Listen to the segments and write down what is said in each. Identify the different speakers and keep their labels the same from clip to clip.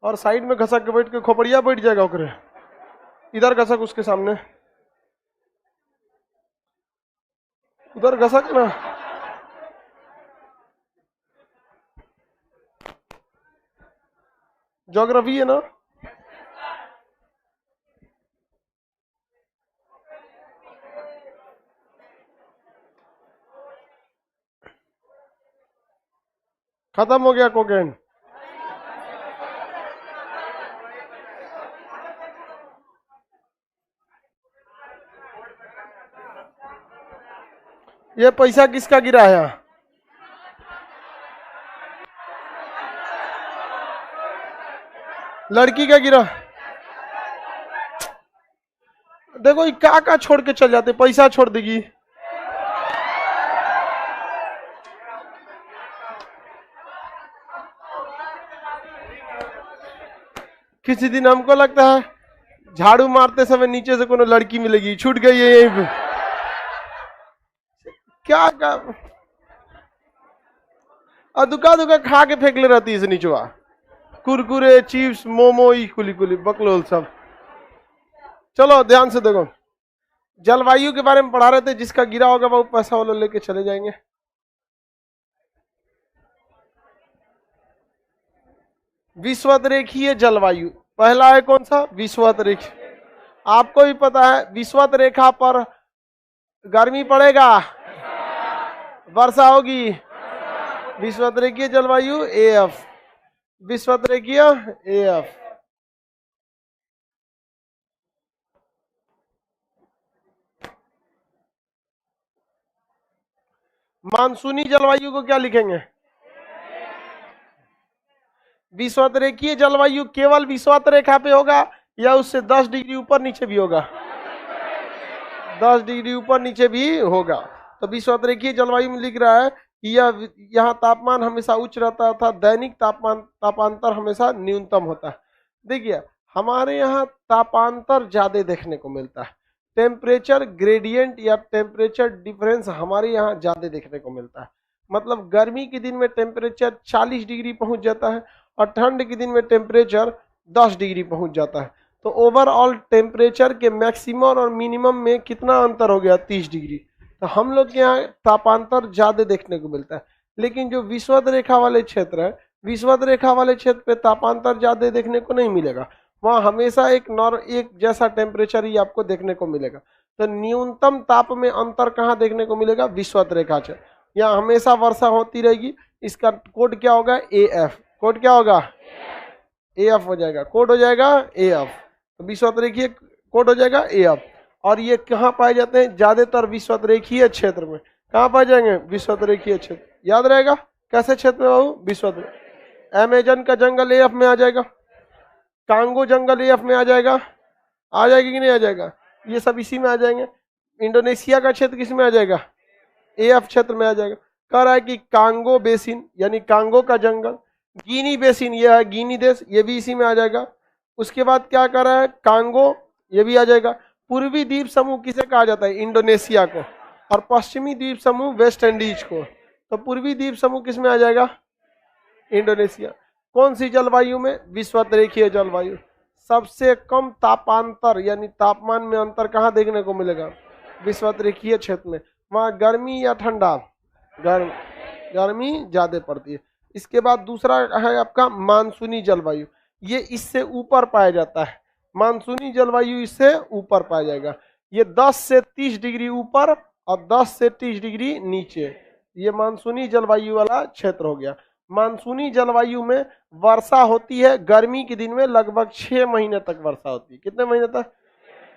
Speaker 1: और साइड में घसक के बैठ के खोपड़िया बैठ जाएगा ओकरे, इधर घसक उसके सामने, उधर घसक ना। ज्योग्राफी है ना। खत्म हो गया कोकेन। ये पैसा किसका गिरा है यहाँ? लड़की का गिरा। देखो ये का छोड़ के चल जाते, पैसा छोड़ देगी। किसी दिन हमको लगता है झाड़ू मारते समय नीचे से कोनो लड़की मिलेगी, छूट गई है यहीं पे। क्या दुका दुका खा के फेंक ले रहती है इसे नीचवा, कुरकुरे चिप्स मोमो कुली कुली बकलोल सब। चलो ध्यान से देखो, जलवायु के बारे में पढ़ा रहे थे, जिसका गिरा होगा वो पैसा वाला लेके चले जाएंगे। विषुवत रेखीय जलवायु पहला है कौन सा? विषुवत रेखा। आपको भी पता है विषुवत रेखा पर गर्मी पड़ेगा, वर्षा होगी। विषुवत रेखीय जलवायु AF, विषुवत रेखीय AF। मानसूनी जलवायु को क्या लिखेंगे? विषुवत रेखीय जलवायु केवल विषुवत रेखा पे होगा या उससे 10 डिग्री ऊपर नीचे भी होगा? 10 डिग्री ऊपर नीचे भी होगा। तो विषुवत रेखीय जलवायु में लिख रहा है कि यहाँ तापमान हमेशा उच्च रहता था, दैनिक तापांतर हमेशा न्यूनतम होता है। देखिए हमारे यहाँ तापांतर ज्यादा देखने को मिलता है, टेम्परेचर ग्रेडियंट या टेम्परेचर डिफरेंस हमारे यहाँ ज्यादा देखने को मिलता है। मतलब गर्मी के दिन में टेम्परेचर 40 डिग्री पहुंच जाता है और ठंड के दिन में टेम्परेचर 10 डिग्री पहुंच जाता है। तो ओवरऑल टेम्परेचर के मैक्सिमम और मिनिमम में कितना अंतर हो गया? 30 डिग्री। तो हम लोग के यहाँ तापांतर ज्यादा देखने को मिलता है। लेकिन जो विषुवत रेखा वाले क्षेत्र है, विषुवत रेखा वाले क्षेत्र पे तापांतर ज्यादा देखने को नहीं मिलेगा, वहाँ हमेशा एक जैसा टेम्परेचर ही आपको देखने को मिलेगा। तो न्यूनतम ताप में अंतर कहाँ देखने को मिलेगा? विषुवत रेखा क्षेत्र। यहाँ हमेशा वर्षा होती रहेगी। इसका कोड क्या होगा? AF। कोड क्या होगा? AF हो जाएगा, कोड हो जाएगा AF। तो विषुवत रेखीय कोड हो जाएगा AF। और ये कहाँ पाए जाते हैं? ज्यादातर विषुवत रेखीय क्षेत्र में। कहाँ पाए जाएंगे? विषुवत रेखीय क्षेत्र। याद रहेगा कैसे क्षेत्र में बाबू? विषुवत। अमेजन का जंगल AF में आ जाएगा, कांगो जंगल AF में आ जाएगा, आ जाएगी कि नहीं आ जाएगा? ये सब इसी में आ जाएंगे। इंडोनेशिया का क्षेत्र किस में आ जाएगा? AF क्षेत्र में आ जाएगा। कह रहा है कि कांगो बेसिन यानी कांगो का जंगल, गिनी बेसिन ये है गिनी देश, ये भी इसी में आ जाएगा। उसके बाद क्या कर रहा है? कांगो, ये भी आ जाएगा। पूर्वी द्वीप समूह किसे कहा जाता है? इंडोनेशिया को। और पश्चिमी द्वीप समूह वेस्ट इंडीज को। तो पूर्वी द्वीप समूह किस में आ जाएगा? इंडोनेशिया। कौन सी जलवायु में? विषुवत रेखीय जलवायु। सबसे कम तापांतर यानी तापमान में अंतर कहाँ देखने को मिलेगा? विषुवत रेखीय क्षेत्र में। वहाँ गर्मी या ठंडा? गर्मी ज्यादा पड़ती है। इसके बाद दूसरा है आपका मानसूनी जलवायु। ये इससे ऊपर पाया जाता है, मानसूनी जलवायु इससे ऊपर पाया जाएगा। ये 10 से 30 डिग्री ऊपर और 10 से 30 डिग्री नीचे, ये मानसूनी जलवायु वाला क्षेत्र हो गया। मानसूनी जलवायु में वर्षा होती है गर्मी के दिन में लगभग 6 महीने तक वर्षा होती है। कितने महीने तक?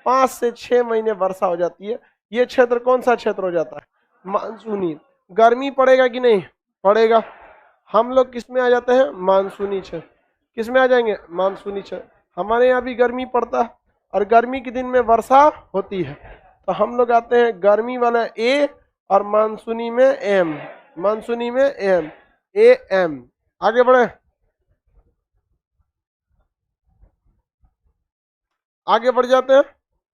Speaker 1: 5 से 6 महीने वर्षा हो जाती है। ये क्षेत्र कौन सा क्षेत्र हो जाता है? मानसूनी। गर्मी पड़ेगा कि नहीं? पड़ेगा। हम लोग किस में आ जाते हैं? मानसूनी क्षेत्र। किस में आ जाएंगे? मानसूनी क्षेत्र। हमारे यहाँ भी गर्मी पड़ता है और गर्मी के दिन में वर्षा होती है, तो हम लोग आते हैं गर्मी वाला A और मानसूनी में M। मानसूनी में M, AM। आगे बढ़े, आगे बढ़ जाते हैं।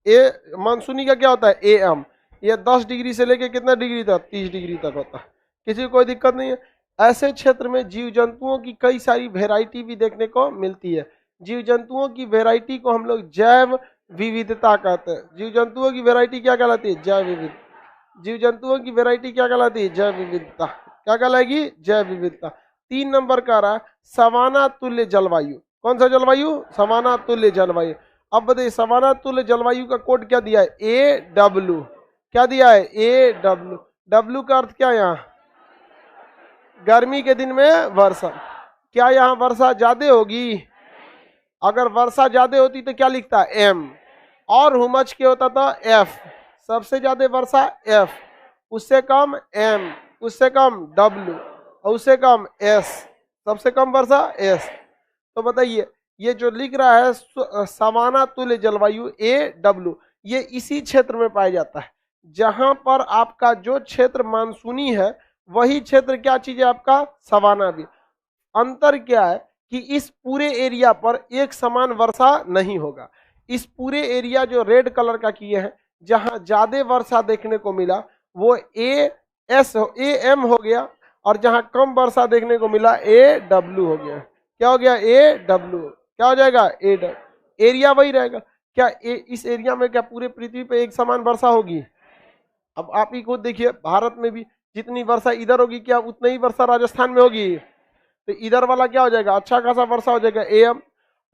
Speaker 1: ए मानसूनी का क्या होता है? AM। ये 10 डिग्री से लेके कितना डिग्री तक? 30 डिग्री तक होता है। किसी को कोई दिक्कत नहीं है। ऐसे क्षेत्र में जीव जंतुओं की कई सारी वेराइटी भी देखने को मिलती है। जीव जंतुओं की वैरायटी को हम लोग जैव विविधता कहते हैं। जीव जंतुओं की वैरायटी क्या कहलाती है? जैव विविधता। जीव जंतुओं की वैरायटी क्या कहलाती है? जैव विविधता। क्या कहलाएगी? जैव विविधता। 3 नंबर का रहा सवाना तुल्य जलवायु। कौन सा जलवायु? सवाना तुल्य जलवायु। अब बताइए सवाना तुल्य जलवायु का कोड क्या दिया है? AW। क्या दिया है? AW। डब्ल्यू का अर्थ क्या है यहाँ? गर्मी के दिन में वर्षा। क्या यहाँ वर्षा ज्यादा होगी? अगर वर्षा ज्यादा होती तो क्या लिखता? M। और हुमच के होता था F। सबसे ज्यादा वर्षा F, उससे कम M, उससे कम W और उससे कम S। सबसे कम वर्षा S। तो बताइए ये जो लिख रहा है सवाना तुल्य जलवायु AW, ये इसी क्षेत्र में पाया जाता है जहां पर आपका जो क्षेत्र मानसूनी है वही क्षेत्र क्या चीज है? आपका सवाना भी। अंतर क्या है कि इस पूरे एरिया पर एक समान वर्षा नहीं होगा। इस पूरे एरिया जो रेड कलर का किए हैं जहां ज्यादा वर्षा देखने को मिला वो AM हो गया, और जहां कम वर्षा देखने को मिला AW हो गया। क्या हो गया? AW। क्या हो जाएगा? AW। एरिया वही रहेगा। क्या इस एरिया में क्या पूरे पृथ्वी पे एक समान वर्षा होगी? अब आप ही खुद देखिए भारत में भी जितनी वर्षा इधर होगी क्या उतनी ही वर्षा राजस्थान में होगी? तो इधर वाला क्या हो जाएगा? अच्छा खासा वर्षा हो जाएगा AM,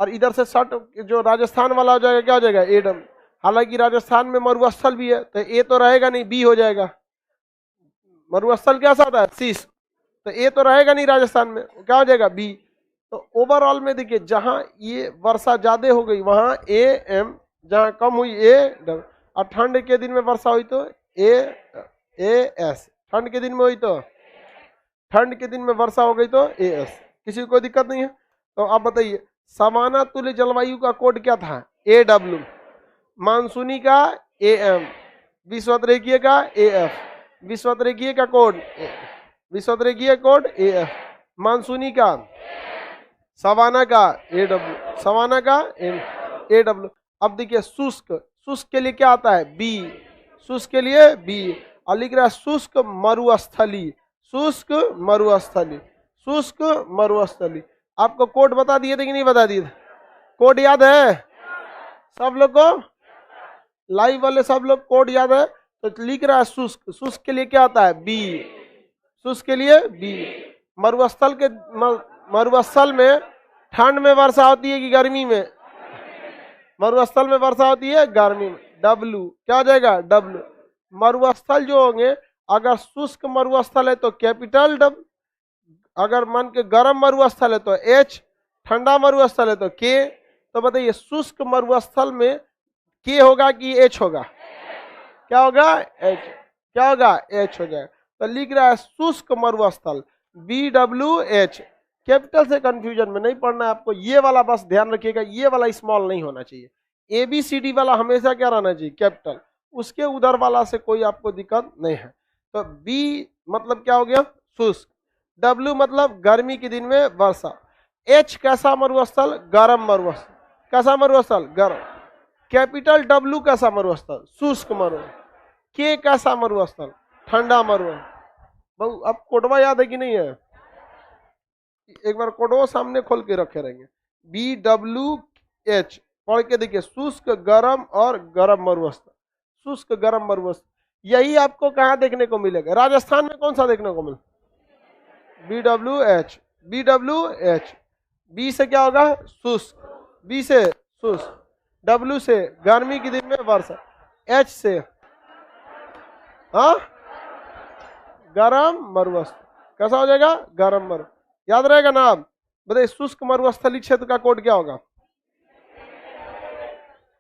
Speaker 1: और इधर से सट जो राजस्थान वाला हो जाएगा क्या हो जाएगा? AW। हालांकि राजस्थान में मरुस्थल भी है तो A तो रहेगा नहीं, B हो जाएगा। मरुस्थल क्या होता है? शीश। तो A तो रहेगा नहीं राजस्थान में, क्या हो जाएगा? B। तो ओवरऑल में देखिए जहां ये वर्षा ज्यादा हो गई वहां AM, जहां कम हुई AW। और ठंड के दिन में वर्षा हुई तो AS। ठंड के दिन में हुई तो ठंड के दिन में वर्षा हो गई तो AS। किसी को कोई दिक्कत नहीं है? तो आप बताइए सवाना तुल्य जलवायु का कोड क्या था? AW। मानसूनी का AM। विश्वतरेखीय का AF। विश्वतरेखीय का कोड विश्वतरेखीय कोड AF। मानसूनी का सवाना का AW। सवाना का AW। अब देखिए शुष्क, शुष्क के लिए क्या आता है? B। शुष्क के लिए B। और लिख रहा है शुष्क मरुस्थली। शुष्क मरुस्थली। शुष्क मरुस्थली। आपको कोड बता दिए थे कि नहीं बता दिए थे? कोड याद है सब लोग को? लाइव वाले सब लोग कोड याद है? तो लिख रहा है शुष्क। शुष्क के लिए क्या आता है? B। शुष्क के लिए B। मरुस्थल के मरुस्थल में ठंड में वर्षा होती है कि गर्मी में? मरुस्थल में वर्षा होती है गर्मी में। W। क्या हो जाएगा? W। मरुस्थल जो होंगे, अगर शुष्क मरुस्थल है तो कैपिटल W, अगर मन के गर्म मरुस्थल है तो H, ठंडा मरुस्थल है तो K। तो बताइए शुष्क मरुस्थल में K होगा कि H होगा? क्या होगा? H। क्या होगा? H हो जाएगा। तो लिख रहा है शुष्क मरुस्थल BWH। कैपिटल से कंफ्यूजन में नहीं पढ़ना है आपको, ये वाला बस ध्यान रखिएगा, ये वाला स्मॉल नहीं होना चाहिए। ABCD वाला हमेशा क्या रहना चाहिए? कैपिटल। उसके उधर वाला से कोई आपको दिक्कत नहीं है। तो B मतलब क्या हो गया? शुष्क। W मतलब गर्मी के दिन में वर्षा। H कैसा मरुस्थल? गर्म मरुस्थल। कैसा मरुस्थल? गर्म। कैपिटल W कैसा मरुस्थल? शुष्क मरुस्थल। K कैसा मरुस्थल? ठंडा मरुस्थल। अब कोडवा याद है कि नहीं है? एक बार कोडवा सामने खोल के रखे रहेंगे। BWH पढ़ के देखिए, शुष्क गर्म और गर्म मरुस्थल। शुष्क गर्म मरुस्थल यही आपको कहाँ देखने को मिलेगा? राजस्थान में कौन सा देखने को मिले? BWH। BWH। B से क्या होगा? शुष्क। B से शुष्क। W से गर्मी के दिन में वर्षा। H से हाँ गरम मरुस्थल। कैसा हो जाएगा? गरम मरु। याद रहेगा ना? आप बताइए शुष्क मरुस्थली क्षेत्र का कोड क्या होगा?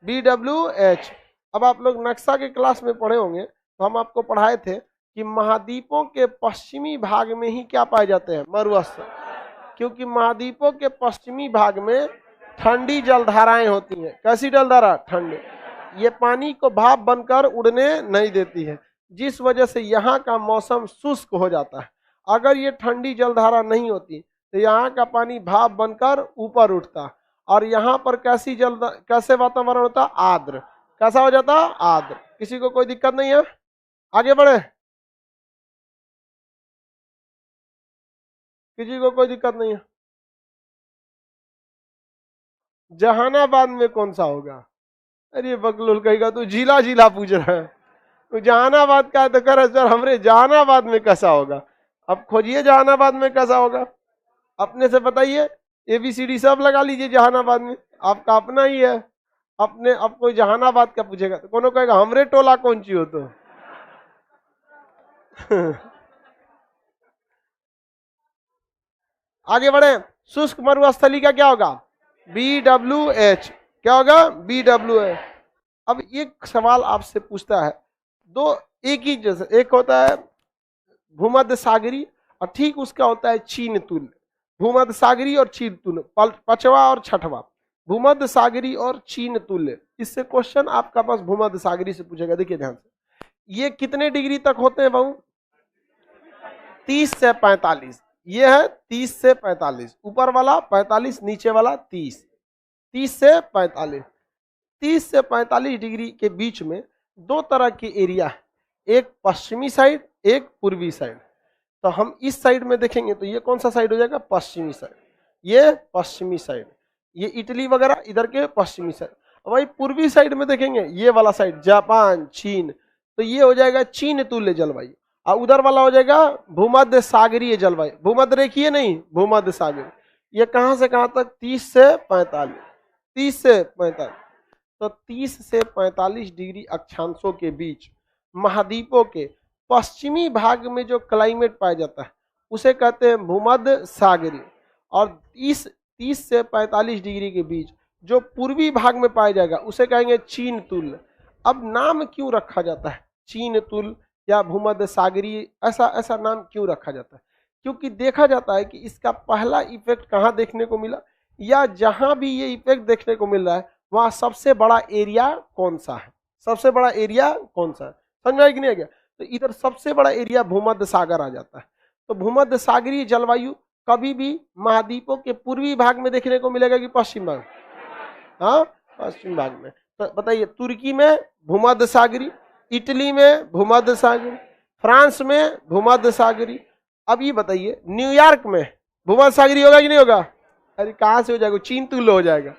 Speaker 1: BWH। अब आप लोग नक्शा के क्लास में पढ़े होंगे तो हम आपको पढ़ाए थे कि महाद्वीपों के पश्चिमी भाग में ही क्या पाए जाते हैं? मरुस्थल। क्योंकि महाद्वीपों के पश्चिमी भाग में ठंडी जलधाराएं होती हैं। कैसी जलधारा? ठंडी। ये पानी को भाप बनकर उड़ने नहीं देती है, जिस वजह से यहाँ का मौसम शुष्क हो जाता है। अगर ये ठंडी जलधारा नहीं होती तो यहाँ का पानी भाप बनकर ऊपर उठता, और यहाँ पर कैसे वातावरण होता? आर्द्र। कैसा हो जाता? आर्द्र। किसी को कोई दिक्कत नहीं है? आगे बढ़े। किसी को कोई दिक्कत नहीं है? जहानाबाद में कौन सा होगा? अरे बकलोल कहेगा तू जिला जिला पूछ रहा है, तो जहानाबाद का है तो कर सर हमरे जहानाबाद में कैसा होगा? अब खोजिए जहानाबाद में कैसा होगा, अपने से बताइए, ABCD सब लगा लीजिए जहानाबाद में, आपका अपना ही है। अपने अब कोई जहानाबाद का पूछेगा तो कोनो कहेगा हमरे टोला कौन ची हो तो आगे बढ़े। शुष्क मरुस्थली का क्या होगा? BWH। क्या होगा? BWH। अब एक सवाल आपसे पूछता है, दो एक ही जैसे, एक होता है भूमध्य सागरी और ठीक उसका होता है चीन तुल्य। भूमध्य सागरी और चीन तुल्य, पांचवा और छठवा, भूमध्य सागरी और चीन तुल्य। इससे क्वेश्चन आपका पास भूमध्य सागरी से पूछेगा। देखिए ध्यान से, ये कितने डिग्री तक होते हैं बाबू? 30 से 45। ये है 30 से 45, ऊपर वाला 45, नीचे वाला 30। 30 से 45, 30 से 45 डिग्री के बीच में दो तरह के एरिया है, एक पश्चिमी साइड, एक पूर्वी साइड। तो हम इस साइड में देखेंगे तो ये कौन सा साइड हो जाएगा? पश्चिमी साइड। ये पश्चिमी साइड, ये इटली वगैरह इधर के पश्चिमी साइड। वही पूर्वी साइड में देखेंगे, ये वाला साइड जापान, चीन, तो ये हो जाएगा चीन तुल्य जलवायु। और उधर वाला हो जाएगा भूमध्य सागरीय जलवायु। भूमध्य रेखीय नहीं, भूमध्य सागरीय। ये कहां से कहां तक? 30 से 45। 30 से 45, तो 30 से 45 डिग्री अक्षांशों के बीच महाद्वीपों के पश्चिमी भाग में जो क्लाइमेट पाया जाता है उसे कहते हैं भूमध्य सागरीय। और 30 से 45 डिग्री के बीच जो पूर्वी भाग में पाया जाएगा उसे कहेंगे चीन तुल्य। अब नाम क्यों रखा जाता है चीन तुल्य या भूमध्य सागरीय? ऐसा नाम क्यों रखा जाता है? क्योंकि देखा जाता है कि इसका पहला इफेक्ट कहाँ देखने को मिला, या जहां भी ये इफेक्ट देखने को मिल रहा है वहां सबसे बड़ा एरिया कौन सा है? सबसे बड़ा एरिया कौन सा है? समझ में आया कि नहीं आ गया? तो इधर सबसे बड़ा एरिया भूमध्य सागर आ जाता है। तो भूमध्य सागरीय जलवायु कभी भी महाद्वीपों के पूर्वी भाग में देखने को मिलेगा कि पश्चिम भाग? हाँ, पश्चिम भाग में। तो बताइए, तुर्की में भूमध्य सागरी, इटली में भूमध्य सागरी, फ्रांस में भूमध्य सागरी। अब ये बताइए न्यूयॉर्क में भूमध्य सागरी होगा कि नहीं होगा? अरे कहाँ से हो जाएगा? चीन तुल्य हो जाएगा,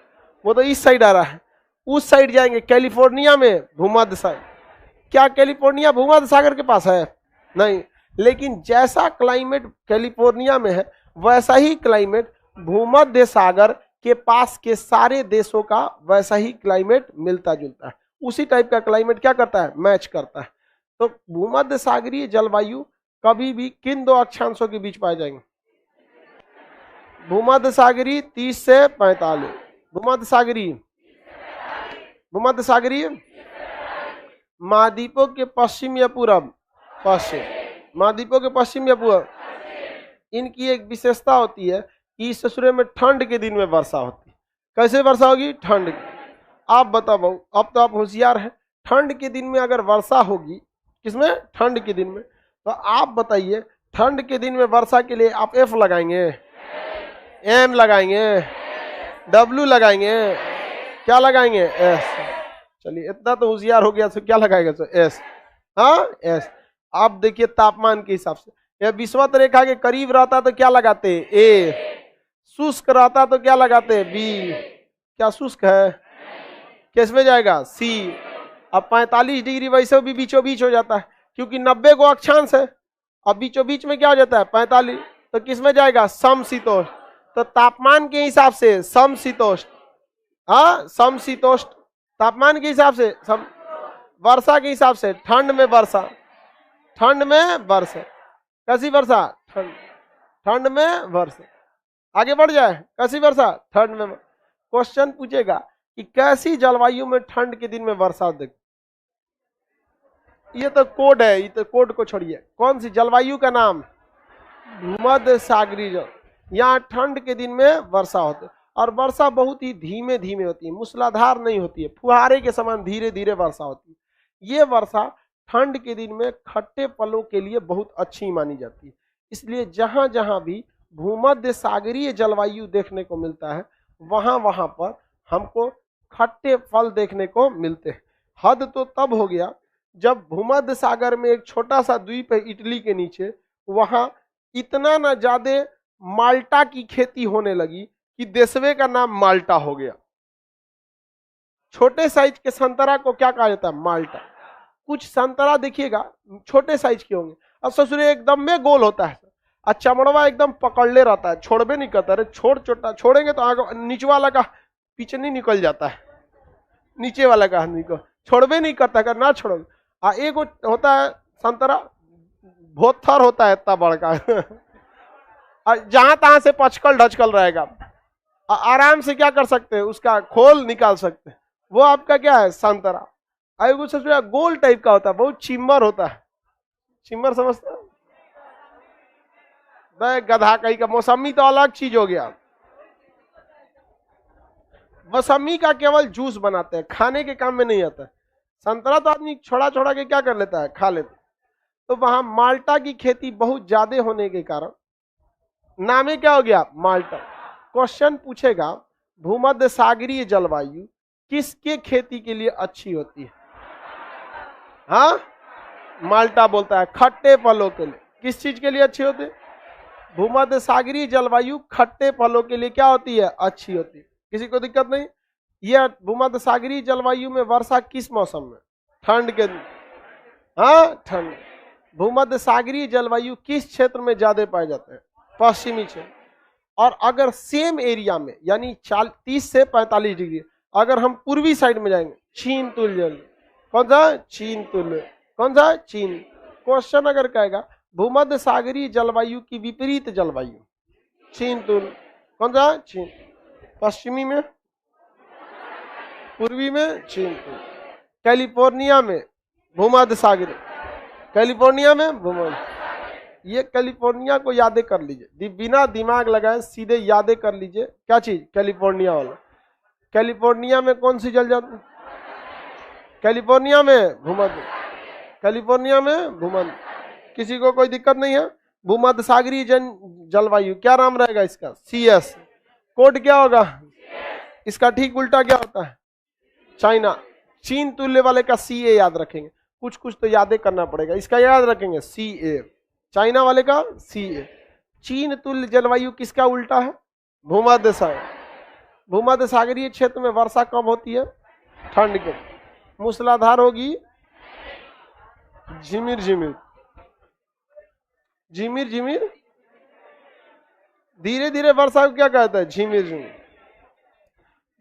Speaker 1: वो तो इस साइड आ रहा है। उस साइड जाएंगे कैलिफोर्निया में भूमध्य सागर। क्या कैलिफोर्निया भूमध्य सागर के पास है? नहीं, लेकिन जैसा क्लाइमेट कैलिफोर्निया में है वैसा ही क्लाइमेट भूमध्य सागर के पास के सारे देशों का वैसा ही क्लाइमेट मिलता जुलता है। उसी टाइप का क्लाइमेट क्या करता है? मैच करता है। तो भूमध्य सागरीय जलवायु कभी भी किन दो अक्षांशों के बीच पाए जाएंगे? भूमध्य सागरीय 30 से 45, भूमध्य सागरीय, भूमध्य सागरीय महाद्वीपों के पश्चिम या पूरब? पश्चिम। महाद्वीपों के पश्चिम या पूरब? इनकी एक विशेषता होती है कि इस ससुरे में ठंड के दिन में वर्षा होती है। कैसे वर्षा होगी? ठंड की। आप बताओ, अब तो आप होशियार हैं, ठंड के दिन में अगर वर्षा होगी, किसमें? ठंड के दिन में, तो आप बताइए ठंड के दिन में वर्षा के लिए आप F लगाएंगे, M लगाएंगे, W लगाएंगे, क्या लगाएंगे? S। चलिए इतना तो होशियार हो गया, तो क्या लगाएगा सर? S। हाँ, S। आप देखिए तापमान के हिसाब से, यह विषुवत रेखा के करीब रहता तो क्या लगाते? A। शुष्क रहता तो क्या लगाते? B। क्या शुष्क है? किसमें जाएगा? C। अब 45 डिग्री वैसे भी बीचों बीच हो जाता है, क्योंकि 90 को अक्षांश है। अब बीचों बीच में क्या हो जाता है? 45, तो किसमें जाएगा? समशीतोष्ण। तो तापमान के हिसाब से समशीतोष्ण, हाँ समशीतोष्ण तापमान के हिसाब से, वर्षा के हिसाब से ठंड में वर्षा, ठंड में वर्षा। कैसी वर्षा? ठंड, ठंड में वर्षा। आगे बढ़ जाए, कैसी वर्षा? ठंड में। क्वेश्चन पूछेगा कि कैसी जलवायु में ठंड के दिन में वर्षा? देख, ये तो कोड है, ये तो कोड को छोड़िए। कौन सी जलवायु का नाम? भूमध्य सागरीय जल। यहाँ ठंड के दिन में वर्षा होती है, और वर्षा बहुत ही धीमे धीमे होती है, मूसलाधार नहीं होती है, फुहारे के समान धीरे धीरे वर्षा होती है। ये वर्षा ठंड के दिन में खट्टे फलों के लिए बहुत अच्छी मानी जाती है। इसलिए जहां जहां भी भूमध्य सागरीय जलवायु देखने को मिलता है वहां वहां पर हमको खट्टे फल देखने को मिलते हैं। हद तो तब हो गया जब भूमध्य सागर में एक छोटा सा द्वीप है इटली के नीचे, वहां इतना ना ज्यादा माल्टा की खेती होने लगी कि देशवे का नाम माल्टा हो गया। छोटे साइज के संतरा को क्या कहा जाता है? माल्टा। कुछ संतरा देखिएगा छोटे साइज के होंगे और ससुरे एकदम में गोल होता है और चमड़वा एकदम पकड़ले रहता है, छोड़बे नहीं करता। अरे छोड़ेंगे तो आगे नीचे वाला का पीछे नहीं निकल जाता है, नीचे वाला का निकल छोड़बे नहीं करता। अगर ना छोड़ोगे एक होता है संतरा भोथर होता है इतना बड़का जहां तहां से पचकल ढचकल रहेगा, आराम से क्या कर सकते हैं उसका खोल निकाल सकते हैं, वो आपका क्या है? संतरा। एगो ससुरा गोल टाइप का होता है, बहुत चिम्बर होता है। चिम्बर समझते हैं? गधा कहीं का। मौसमी तो अलग चीज हो गया। मौसमी का केवल जूस बनाते हैं, खाने के काम में नहीं आता है। संतरा तो आदमी छोड़ा छोड़ा के क्या कर लेता है? खा लेता है। तो वहां माल्टा की खेती बहुत ज्यादा होने के कारण नामे क्या हो गया? माल्टा। क्वेश्चन पूछेगा भूमध्य सागरीय जलवायु किसके खेती के लिए अच्छी होती है? हाँ, माल्टा बोलता है खट्टे फलों के लिए। किस चीज के लिए अच्छी होती है? भूमध्य सागरीय जलवायु खट्टे फलों के लिए क्या होती है? अच्छी होती है। किसी को दिक्कत नहीं? यह भूमध्य सागरीय जलवायु में वर्षा किस मौसम में? ठंड के। हाँ, ठंड। भूमध्य सागरीय जलवायु किस क्षेत्र में ज्यादा पाए जाते हैं? पश्चिमी क्षेत्र। और अगर सेम एरिया में यानी 30 से 45 डिग्री अगर हम पूर्वी साइड में जाएंगे, चीन तुल्य। कौन सा? चीन तुल्य। कौन सा? चीन। क्वेश्चन अगर कहेगा भूमध्य सागरीय जलवायु की विपरीत जलवायु, चीन तुल्य। कौन सा? चीन। पश्चिमी में, पूर्वी में चीन तुल्य। कैलिफोर्निया में भूमध्य सागरीय, कैलिफोर्निया में भूमध्य। ये कैलिफोर्निया को यादें कर लीजिए, बिना दिमाग लगाए सीधे यादें कर लीजिए। क्या चीज? कैलिफोर्निया वाला। कैलिफोर्निया में कौन सी जल जाती? कैलिफोर्निया में भूमध्य। कैलिफोर्निया में भूमध्य। किसी को कोई दिक्कत नहीं है? भूमध्य सागरीय जलवायु क्या नाम रहेगा इसका? CS। कोड क्या होगा इसका? ठीक उल्टा क्या होता है? चाइना। चीन तुल्य वाले का CA याद रखेंगे। कुछ कुछ तो यादें करना पड़ेगा। इसका याद रखेंगे CA। चाइना वाले का CA। चीन तुल्य जलवायु किसका उल्टा है? भूमध्य सागर। भूमध्य सागरीय क्षेत्र में वर्षा कब होती है? ठंड के। मूसलाधार होगी, झिमिर झिमिर, झिमिर झिमिर। धीरे धीरे वर्षा को क्या कहता है? झिमिर झिमिर।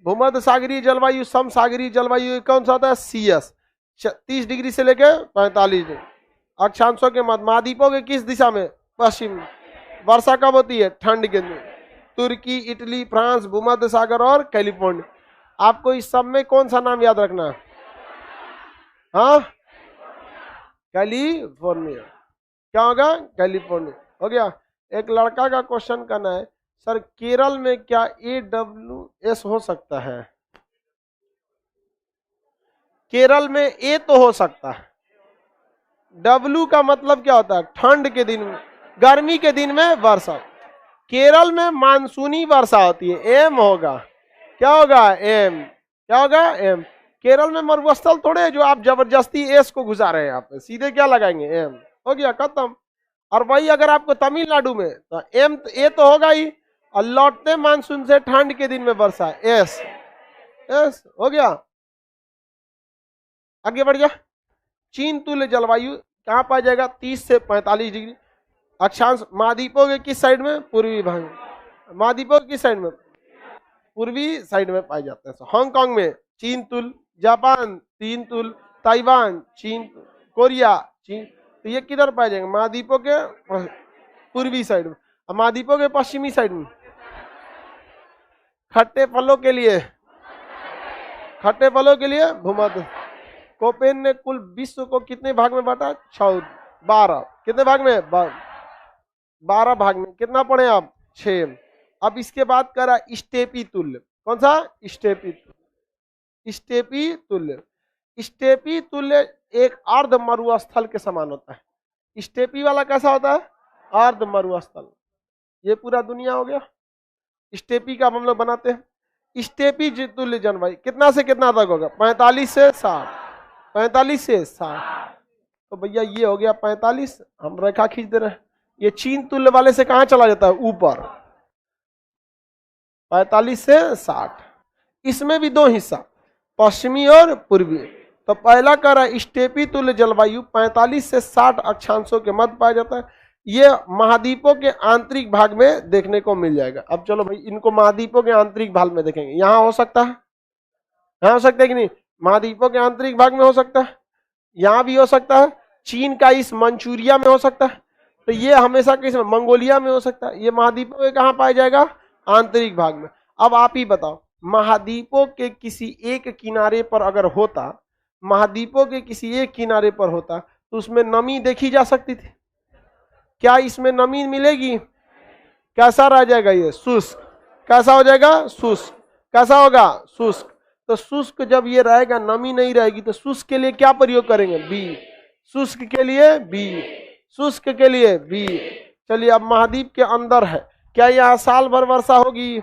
Speaker 1: भूमध्य सागरीय जलवायु सम सागरीय जलवायु कौन सा होता है? CS। 30 डिग्री से लेकर 45 डिग्री। अक्षांशों के मध्य। महाद्वीपों के किस दिशा में? पश्चिम। वर्षा कब होती है? ठंड के दिन। तुर्की, इटली, फ्रांस, भूमध्य सागर और कैलिफोर्निया। आपको इस सब में कौन सा नाम याद रखना है? हाँ, कैलिफोर्निया। क्या होगा? कैलिफोर्निया। हो गया। एक लड़का का क्वेश्चन करना है, सर केरल में क्या AWS हो सकता है? केरल में A तो हो सकता है, W का मतलब क्या होता है? ठंड के दिन में, गर्मी के दिन में वर्षा। केरल में मानसूनी वर्षा होती है, M होगा। क्या होगा? M। क्या होगा? M। केरल में मरुस्थल थोड़े है जो आप जबरदस्ती S को घुसा रहे हैं। आप सीधे क्या लगाएंगे? M। हो गया, खत्म। और वही अगर आपको तमिलनाडु में तो A तो होगा ही, और लौटते मानसून से ठंड के दिन में वर्षा, S। हो गया। आगे बढ़ जा। चीन तुल्य जलवायु कहाँ पाया जाएगा? 30 से 45 डिग्री। अक्षांश महाद्वीपों के किस साइड में? पूर्वी भाग में। महाद्वीपों के किस साइड में? पूर्वी साइड में पाए जाते हैं। हांगकांग में चीन तुल्य, जापान चीन तुल्य, ताइवान चीन, कोरिया चीन। तो ये किधर पाए जाएंगे? महाद्वीपों के पूर्वी साइड में। और महाद्वीपों के पश्चिमी साइड में खट्टे फलों के लिए, खट्टे फलों के लिए भूमध्य। कोपेन ने कुल विश्व को कितने भाग में बांटा? 12। कितने भाग में? 12 भाग में। कितना पढ़े आप? 6। अब इसके बाद करा स्टेपी तुल्य। कौन सा? स्टेपी तुल्य। स्टेपी तुल्य। स्टेपी तुल्य एक अर्ध मरुस्थल के समान होता है। स्टेपी वाला कैसा होता है? अर्ध मरुस्थल। ये पूरा दुनिया हो गया। स्टेपी का हम लोग बनाते हैं। स्टेपी तुल्य जलवायु कितना से कितना तक होगा? 45 से 60। 45 से 60। तो भैया ये हो गया 45। हम रेखा खींच दे रहे हैं। ये चीन तुल्य वाले से कहां चला जाता है? ऊपर। 45 से 60। इसमें भी दो हिस्सा, पश्चिमी और पूर्वी। तो पहला कह रहा है स्टेपी तुल्य जलवायु 45 से 60 अक्षांशों के मध्य पाया जाता है। ये महाद्वीपों के आंतरिक भाग में देखने को मिल जाएगा। अब चलो भाई इनको महाद्वीपों के आंतरिक भाग में देखेंगे। यहाँ हो सकता है, यहाँ हो सकता है कि नहीं, महाद्वीपों के आंतरिक भाग में हो सकता है, यहाँ भी हो सकता है, चीन का इस मंचूरिया में हो सकता है, तो ये हमेशा किस में, मंगोलिया में हो सकता है। ये महाद्वीपों के कहाँ पाया जाएगा, आंतरिक भाग में। अब आप ही बताओ, महाद्वीपों के किसी एक किनारे पर अगर होता, महाद्वीपों के किसी एक किनारे पर होता तो उसमें नमी देखी जा सकती थी? क्या इसमें नमी मिलेगी? कैसा रह जाएगा ये, शुष्क। कैसा हो जाएगा, शुष्क। कैसा होगा, शुष्क। तो शुष्क जब ये रहेगा, नमी नहीं रहेगी, तो शुष्क के लिए क्या प्रयोग करेंगे, बी। शुष्क के लिए बी, शुष्क के लिए बी। चलिए अब महाद्वीप के अंदर है, क्या यहाँ साल भर वर्षा होगी?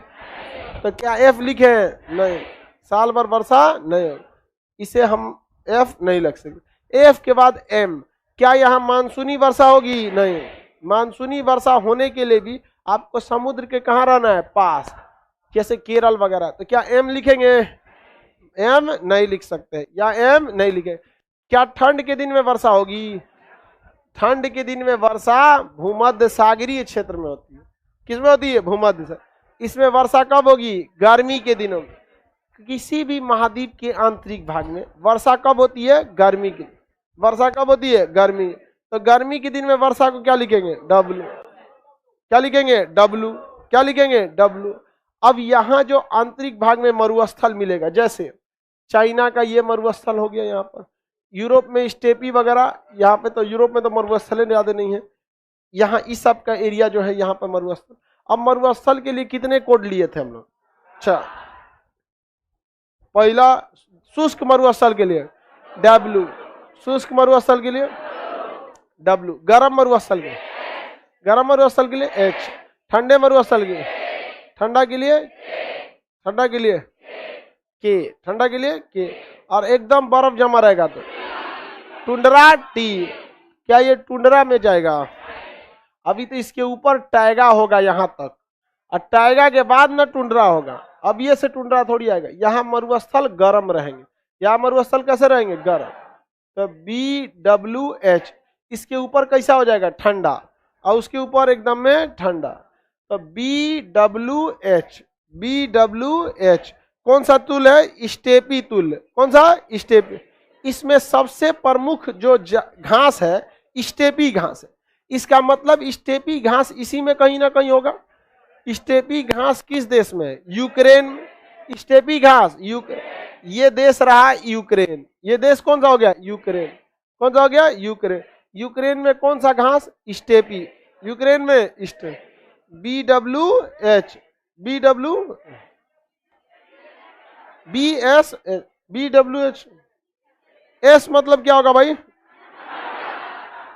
Speaker 1: तो क्या एफ लिखे? नहीं, साल भर वर्षा नहीं होगी, इसे हम एफ नहीं लिख सकते। एफ के बाद एम, क्या यहाँ मानसूनी वर्षा होगी? नहीं। मानसूनी वर्षा होने के लिए भी आपको समुद्र के कहाँ रहना है, पास, जैसे केरल वगैरह। तो क्या एम लिखेंगे? एम नहीं लिख सकते, या एम नहीं लिखे। क्या ठंड के दिन में वर्षा होगी? ठंड के दिन में वर्षा भूमध्य सागरीय क्षेत्र में होती है। किसमें होती है, भूमध्य से। इसमें वर्षा कब होगी, गर्मी के दिनों में। किसी भी महाद्वीप के आंतरिक भाग में वर्षा कब होती है, गर्मी की। वर्षा कब होती है, गर्मी। तो गर्मी के दिन में वर्षा को क्या लिखेंगे, डब्लू। क्या लिखेंगे, डब्लू। क्या लिखेंगे, डब्लू। अब यहाँ जो आंतरिक भाग में मरुस्थल मिलेगा, जैसे चाइना का ये मरुस्थल हो गया, यहाँ पर यूरोप में स्टेपी वगैरह, यहाँ पे तो यूरोप में तो मरुस्थल ज्यादा नहीं है, यहाँ इस सब का एरिया जो है यहाँ पर मरुस्थल। अब मरुस्थल के लिए कितने कोड लिए थे हम लोग? अच्छा, पहला शुष्क मरुस्थल के लिए डब्लू, शुष्क मरुस्थल के लिए डब्लू, गर्म मरुस्थल के, गर्म मरुस्थल के लिए एच, ठंडे मरुस्थल के, ठंडा के लिए, ठंडा के लिए के, ठंडा के लिए के, और एकदम बर्फ जमा रहेगा तो टुंड्रा टी। क्या ये टुंड्रा में जाएगा? अभी तो इसके ऊपर टाइगा होगा यहाँ तक, और टाइगा के बाद ना टुंड्रा होगा। अब ये से टुंड्रा थोड़ी आएगा, यहाँ मरुस्थल गर्म रहेंगे। यहाँ मरुस्थल कैसे रहेंगे, गर्म। तो बी डब्ल्यू एच, इसके ऊपर कैसा हो जाएगा, ठंडा, और उसके ऊपर एकदम में ठंडा। तो B W H, B W H कौन सा तुल्य है, स्टेपी तुल्य। कौन सा, स्टेपी। इसमें सबसे प्रमुख जो घास है स्टेपी घास है। इसका मतलब स्टेपी घास इसी में कहीं ना कहीं होगा। स्टेपी घास किस देश में है, यूक्रेन। स्टेपी घास यूक्रेन, ये देश रहा यूक्रेन। ये देश कौन सा हो गया, यूक्रेन। कौन सा हो गया, यूक्रेन। यूक्रेन में कौन सा घास, स्टेपी। यूक्रेन में steppe. B W H, B W B S, B W H. S मतलब क्या होगा भाई,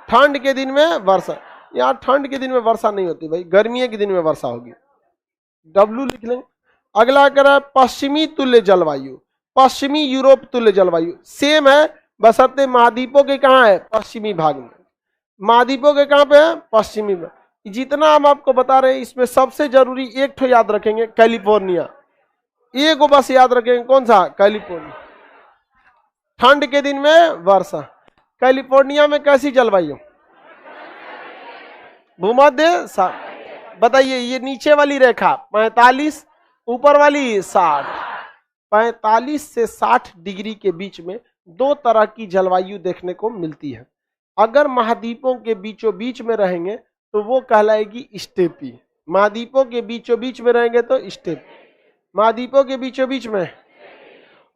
Speaker 1: ठंड के दिन में वर्षा। यहाँ ठंड के दिन में वर्षा नहीं होती भाई, गर्मी के दिन में वर्षा होगी। डब्लू लिख लेंगे। अगला करा पश्चिमी तुल्य जलवायु, पश्चिमी यूरोप तुल्य जलवायु। सेम है, बशर्ते महाद्वीपों के कहाँ है, पश्चिमी भाग में। महाद्वीपों के कहाँ पे है, पश्चिमी में। जितना हम आपको बता रहे हैं इसमें सबसे जरूरी एक ठो याद रखेंगे, कैलिफोर्निया। एक को बस याद रखेंगे, कौन सा, कैलिफोर्निया। ठंड के दिन में वर्षा। कैलिफोर्निया में कैसी जलवायु, भूमध्य सागर। बताइए, ये नीचे वाली रेखा 45, ऊपर वाली 60। 45 से 60 डिग्री के बीच में दो तरह की जलवायु देखने को मिलती है। अगर महाद्वीपों के बीचों बीच में रहेंगे तो वो कहलाएगी स्टेपी। महाद्वीपों के बीचों बीच में रहेंगे तो स्टेपी, महाद्वीपों के बीचों बीच में।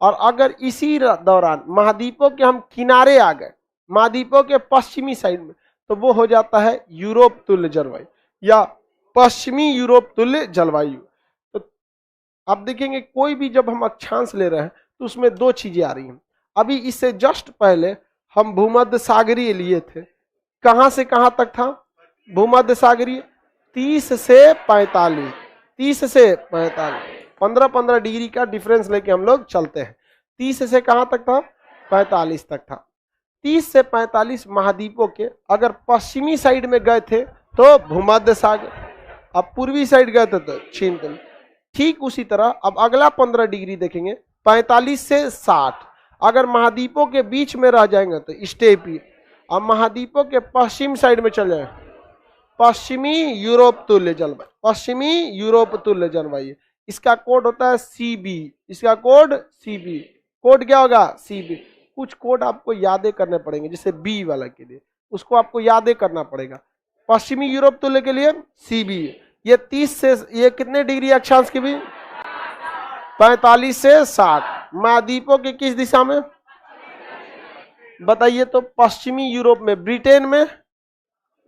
Speaker 1: और अगर इसी दौरान महाद्वीपों के हम किनारे आ गए, महाद्वीपों के पश्चिमी साइड में, तो वो हो जाता है यूरोप तुल्य जलवायु या पश्चिमी यूरोप तुल्य जलवायु। तो अब देखेंगे कोई भी जब हम अक्षांश ले रहे हैं तो उसमें दो चीजें आ रही हैं। अभी इससे जस्ट पहले हम भूमध्य सागरीय लिए थे, कहां से कहां तक था, भूमध्य सागरीय 30 से 45, 30 से 45, 15-15 डिग्री का डिफरेंस लेके हम लोग चलते हैं। 30 से कहां तक था, 45 तक था। 30 से 45 महाद्वीपों के अगर पश्चिमी साइड में गए थे तो भूमध्य सागर, अब पूर्वी साइड गए थे तो चीन। ठीक उसी तरह अब अगला 15 डिग्री देखेंगे, 45 से 60। अगर महाद्वीपों के बीच में रह जाएंगे तो स्टेपी। अब महाद्वीपों के पश्चिम साइड में चल जाए, पश्चिमी यूरोप तुल्य जलवायु, पश्चिमी यूरोप तुल्य जलवायु। इसका कोड होता है सीबी, इसका कोड सीबी। कोड क्या होगा? सीबी। कुछ कोड आपको यादें करने पड़ेंगे, जैसे बी वाला के लिए उसको आपको यादें करना पड़ेगा। पश्चिमी यूरोप तुल्य के लिए सीबी। ये 30 से ये कितने डिग्री अक्षांश की भी? 45 से 60। महाद्वीपों के किस दिशा में बताइए? तो पश्चिमी यूरोप में, ब्रिटेन में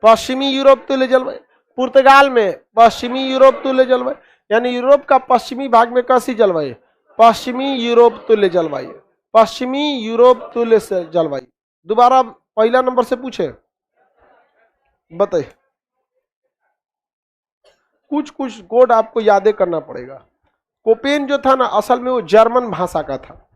Speaker 1: पश्चिमी यूरोप तुल्य जलवायु, पुर्तगाल में पश्चिमी यूरोप तुल्य जलवायु, यानी यूरोप का पश्चिमी भाग में कैसी जलवायु? पश्चिमी यूरोप तुल्य जलवायु, पश्चिमी यूरोप तुल्य जलवायु। दोबारा पहला नंबर से पूछे, बताइए। कुछ कुछ कोड आपको यादें करना पड़ेगा। कोपेन जो था ना, असल में वो जर्मन भाषा का था।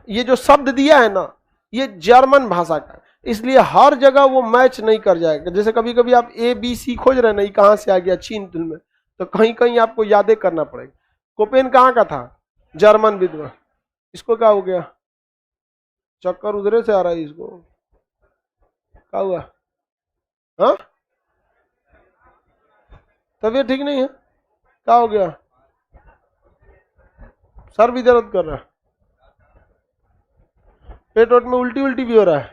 Speaker 1: ये जो शब्द दिया है ना, ये जर्मन भाषा का, इसलिए हर जगह वो मैच नहीं कर जाएगा। जैसे कभी कभी आप ABC खोज रहे हैं, नहीं कहां से आ गया चीन तुल में, तो कहीं कहीं आपको यादें करना पड़ेगा। कोपेन कहाँ का था? जर्मन विद्वान। इसको क्या हो गया? चक्कर उधरे से आ रहा है, इसको क्या हुआ? हाँ, तबीयत ठीक नहीं है? क्या हो गया? सर भी दर्द कर रहा है, पेट वोट में उल्टी उल्टी भी हो रहा है।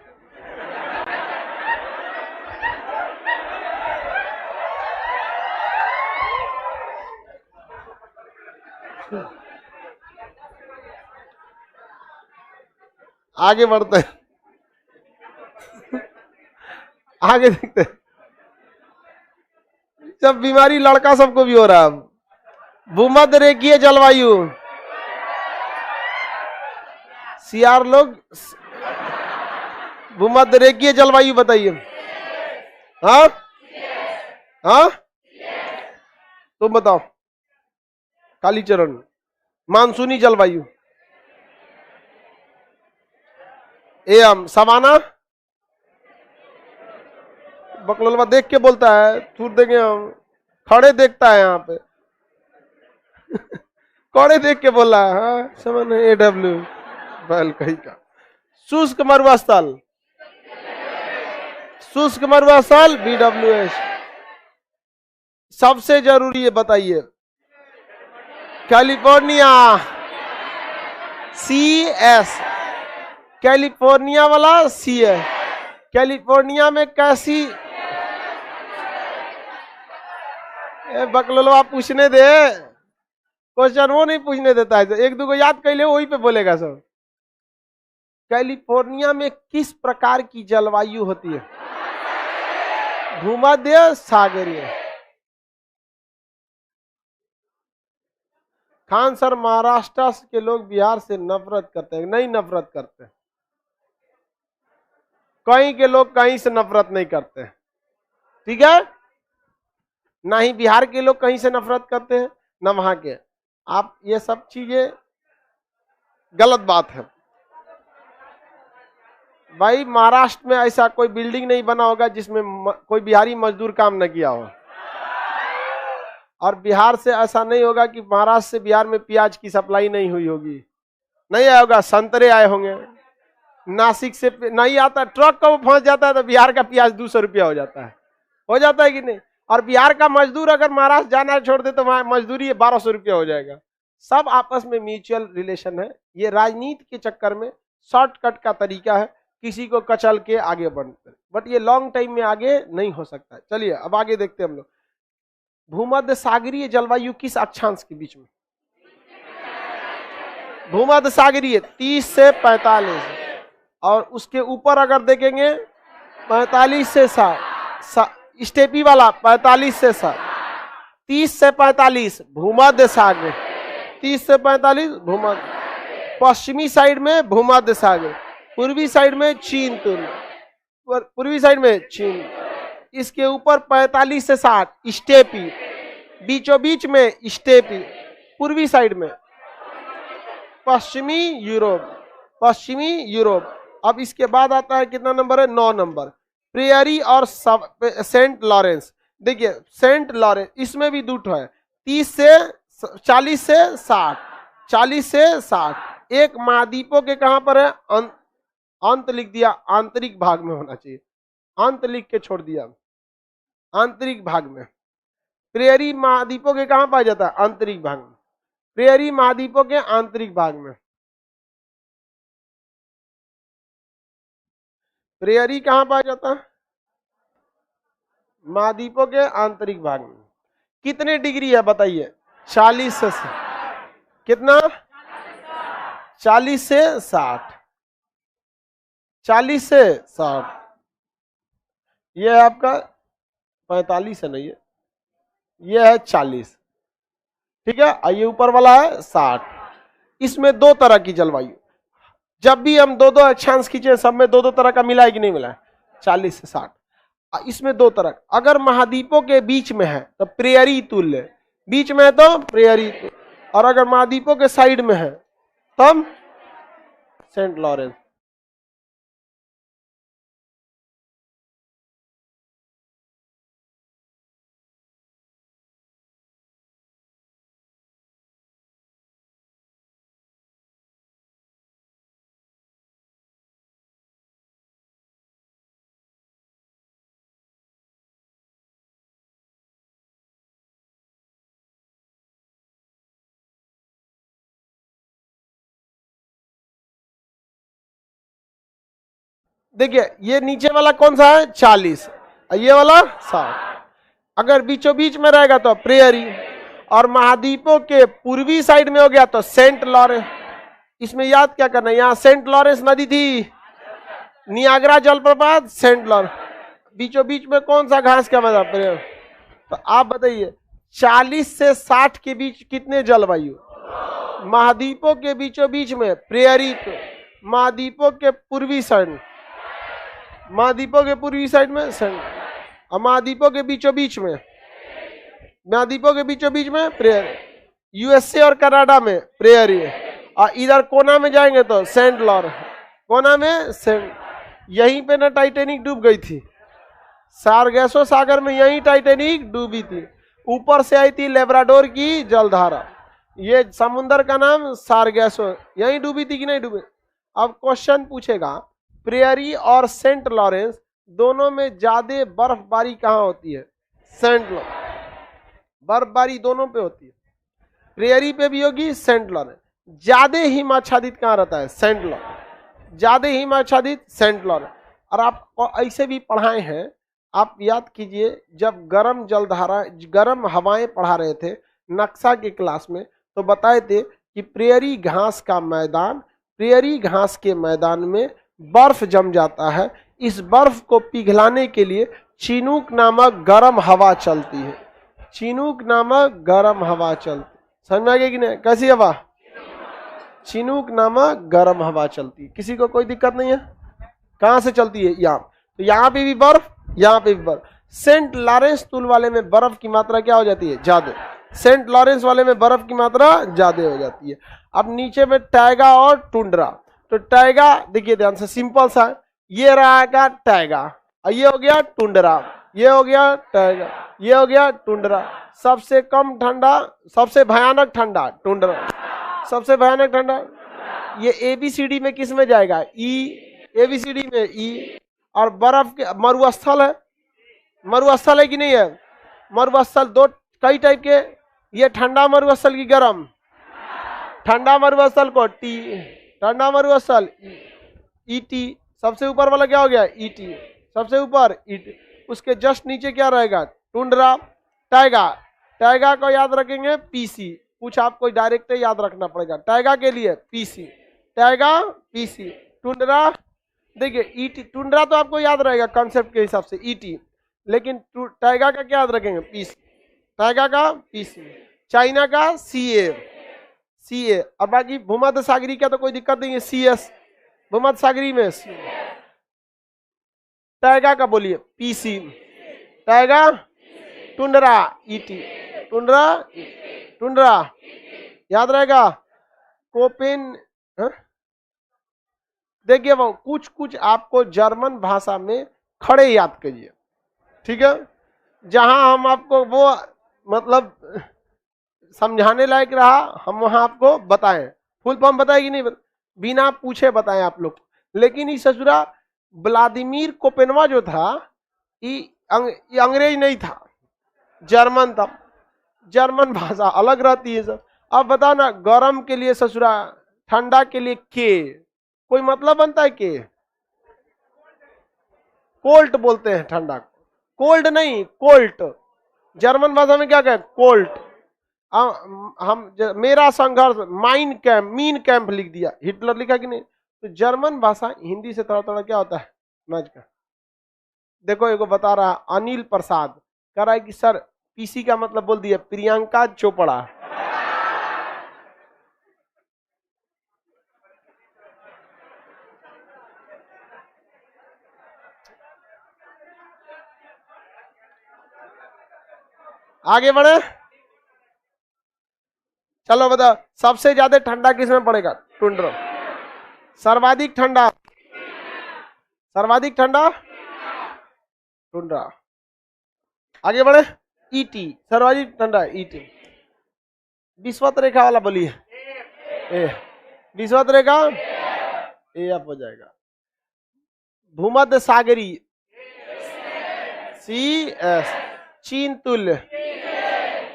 Speaker 1: आगे बढ़ते हैं, आगे देखते हैं। जब बीमारी लड़का सबको भी हो रहा है। भूमध्य रेखीय जलवायु, सीआर लोग भूमध्य रेखीय जलवायु बताइए। हाँ हाँ, तुम बताओ। कालीचरण, मानसूनी जलवायु। एम सवाना, बकलोलवा देख के बोलता है, छूट देंगे हम, खड़े देखता है यहाँ पे। खड़े देख के बोला है। हाँ, समझ AW बैल कहीं का। शुष्क मरुस्थल, शुष्क मरुस्थल BWS। सबसे जरूरी है, बताइए। कैलिफोर्निया, CS, कैलिफोर्निया वाला C है। कैलिफोर्निया में कैसी, बकलोलवा पूछने दे, क्वेश्चन वो नहीं पूछने देता है। एक दो को याद कर ले, वही पे बोलेगा सब। कैलिफोर्निया में किस प्रकार की जलवायु होती है? भूमध्य सागरीय। खान सर, महाराष्ट्र के लोग बिहार से नफरत करते हैं? नहीं नफरत करते। कहीं के लोग कहीं से नफरत नहीं करते, ठीक है? ना ही बिहार के लोग कहीं से नफरत करते हैं, ना वहां के। आप ये सब चीजें गलत बात है भाई। महाराष्ट्र में ऐसा कोई बिल्डिंग नहीं बना होगा जिसमें कोई बिहारी मजदूर काम न किया हो। और बिहार से ऐसा नहीं होगा कि महाराष्ट्र से बिहार में प्याज की सप्लाई नहीं हुई होगी, नहीं आया होगा। संतरे आए होंगे, नासिक से नहीं आता, ट्रक का वो फंस जाता है तो बिहार का प्याज 200 रुपया हो जाता है कि नहीं? और बिहार का मजदूर अगर महाराष्ट्र जाना छोड़ दे तो वहां मजदूरी 1200 रुपया हो जाएगा। सब आपस में म्यूचुअल रिलेशन है। ये राजनीति के चक्कर में शॉर्टकट का तरीका है, किसी को कचल के आगे बढ़ते, बट ये लॉन्ग टाइम में आगे नहीं हो सकता है। चलिए अब आगे देखते हैं हम लोग। भूमध्य सागरीय जलवायु किस अक्षांश के बीच में? भूमध्य सागरीय 30 से 45, और उसके ऊपर अगर देखेंगे 45 से 60। स्टेपी वाला 45 से 60, 30 से 45 भूमध्य सागर, 30 से 45 भूमध्य। पश्चिमी साइड में भूमध्य सागर, पूर्वी साइड में चीन तुल्य, पूर्वी साइड में चीन। इसके ऊपर 45 से 60 स्टेपी, बीचों बीच में स्टेपी, पूर्वी साइड में पश्चिमी यूरोप, पश्चिमी यूरोप। अब इसके बाद आता है कितना नंबर है? 9 नंबर, प्रेयरी और सेंट लॉरेंस। देखिए सेंट लॉरेंस, इसमें भी दूठ है 30 से 40 से 60, 40 से 60। एक महाद्वीपों के कहां पर है, अंत लिख दिया, आंतरिक भाग में होना चाहिए, अंत लिख के छोड़ दिया, आंतरिक भाग में। प्रेयरी महाद्वीपों के कहां पाया जाता है, आंतरिक भाग में, प्रेयरी महाद्वीपों के आंतरिक भाग में। प्रेयरी कहां पाया जाता है, महाद्वीपों के आंतरिक भाग में। कितने डिग्री है बताइए, 40 से कितना, 40 से 60, 40 से 60, ये है आपका 45 है, नहीं है, ये है 40, ठीक है। ये ऊपर वाला है 60। इसमें दो तरह की जलवायु, जब भी हम दो दो अक्षांश खींचे सब में दो दो तरह का मिला है कि नहीं मिला है, 40 से 60। इसमें दो तरह, अगर महाद्वीपों के बीच में है तो प्रेयरी तुल्य, बीच में है तो प्रेयरी तुल्य, और अगर महाद्वीपों के साइड में है तब सेंट लॉरेंस। देखिए ये नीचे वाला कौन सा है, 40, ये वाला 60। अगर बीचों बीच में रहेगा तो प्रेयरी, और महाद्वीपों के पूर्वी साइड में हो गया तो सेंट लॉरेंस। इसमें याद क्या करना है, यहाँ सेंट लॉरेंस नदी थी, नियाग्रा जलप्रपात, सेंट लॉरेंस, बीचों बीच में कौन सा घास का मजा, प्रेयर। तो आप बताइए 40 से 60 के बीच कितने जलवायु, महाद्वीपों के बीचों बीच में प्रेयरी, तो महाद्वीपों के पूर्वी साइड, महाद्वीपों के पूर्वी साइड में सेंट, और महाद्वीपों के बीचों बीच में, महाद्वीपों के बीचों बीच में प्रेयर, यूएसए और कनाडा में प्रेयरी, और इधर कोना में जाएंगे तो सेंट लॉरेंस, कोना में सेंट। यहीं पे ना टाइटेनिक डूब गई थी, सारगैसो सागर में यहीं टाइटेनिक डूबी थी, ऊपर से आई थी लेब्राडोर की जलधारा, ये समुद्र का नाम सारगैसो, यहीं डूबी थी कि नहीं डूबी। अब क्वेश्चन पूछेगा प्रेयरी और सेंट लॉरेंस दोनों में ज्यादा बर्फबारी कहाँ होती है, सेंट लॉरेंस, बर्फबारी दोनों पे होती है, प्रेयरी पे भी होगी, सेंट लॉरेंस। ज्यादा हिमाच्छादित कहाँ रहता है, सेंट लॉरेंस, ज्यादा हिमाच्छादित सेंट लॉरेंस। और आप ऐसे भी पढ़ाए हैं, आप याद कीजिए जब गर्म जलधारा, गर्म हवाएं पढ़ा रहे थे नक्शा के क्लास में, तो बताए थे कि प्रेयरी घास का मैदान, प्रेयरी घास के मैदान में बर्फ जम जाता है, इस बर्फ को पिघलाने के लिए चिनूक नामक गर्म हवा चलती है, चिनूक नामक गर्म हवा चलती, समझ में आ गया कि नहीं, कैसी हवा, चिनूक नामक गर्म हवा चलती। किसी को कोई दिक्कत नहीं है, कहां से चलती है, यहाँ, तो यहाँ पे भी बर्फ, यहाँ पे भी बर्फ। सेंट लॉरेंस तुल वाले में बर्फ की मात्रा क्या हो जाती है, ज्यादा, सेंट लॉरेंस वाले में बर्फ की मात्रा ज्यादा हो जाती है। अब नीचे में टैगा और टुंड्रा, तो टैगा देखिए ध्यान से, सिंपल सा, ये रहेगा टैगा, और ये हो गया टुंड्रा, ये हो गया टैगा, ये हो गया टुंड्रा। सबसे कम ठंडा, सबसे भयानक ठंडा टुंड्रा, सबसे भयानक ठंडा, ये एबीसीडी में किस में जाएगा, ई, एबीसीडी में ई। और बर्फ के मरुस्थल है, मरुस्थल है कि नहीं है, मरुस्थल दो कई टाइप के, ये ठंडा मरुस्थल की गर्म, ठंडा मरुस्थल को टी, ठंडा मरुस्थल ईटी, सबसे ऊपर वाला क्या हो गया, ईटी, सबसे ऊपर ईटी, उसके जस्ट नीचे क्या रहेगा, टुंड्रा। टैगा, टैगा को याद रखेंगे पीसी, कुछ आपको डायरेक्ट याद रखना पड़ेगा, टैगा के लिए पीसी, टैगा पीसी, टुंड्रा देखिए ईटी, टुंड्रा तो आपको याद रहेगा कॉन्सेप्ट के हिसाब से ईटी, लेकिन टैगा का क्या याद रखेंगे, पीसी, टैगा का पीसी, चाइना का सीए, सीए, और बाकी भूमध्य सागरी का तो कोई दिक्कत नहीं है, सीएस, भूमध्य सागरी में टैगा का बोलिए PC, taiga, tundra ET, tundra, tundra याद रहेगा, कोपेन, देखिए वो कुछ कुछ आपको जर्मन भाषा में खड़े याद करिए, ठीक है, जहां हम आपको वो मतलब समझाने लायक रहा हम वहां आपको बताएं, फुल फॉर्म बताएगी नहीं बिना पूछे बताएं आप लोग। लेकिन ये ससुरा व्लादिमीर कोपेनवा जो था ये अंग्रेज नहीं था, जर्मन था। जर्मन भाषा अलग रहती है सब। अब बताओ ना, गर्म के लिए ससुरा, ठंडा के लिए के, कोई मतलब बनता है के? कोल्ट बोलते हैं ठंडा को, कोल्ड नहीं कोल्ट। जर्मन भाषा में क्या कहे? कोल्ट। मेरा संघर्ष माइन कैंप, मीन कैंप लिख दिया, हिटलर लिखा कि नहीं? तो जर्मन भाषा हिंदी से थोड़ा थोड़ा क्या होता है, समझ का। देखो एगो बता रहा अनिल प्रसाद, कह रहा है कि सर पीसी का मतलब बोल दिया प्रियंका चोपड़ा। आगे बढ़े, चलो बताओ सबसे ज्यादा ठंडा किसमें पड़ेगा? टुंड्रो। सर्वाधिक ठंडा, सर्वाधिक ठंडा टुंड्रा। आगे बढ़े, ईटी, सर्वाधिक ठंडा ईटी। विषुवत रेखा वाला बोलिए, ए विषुवत रेखा ए अप हो जाएगा। भूमध्य सागरी सी एस, चीन तुल्य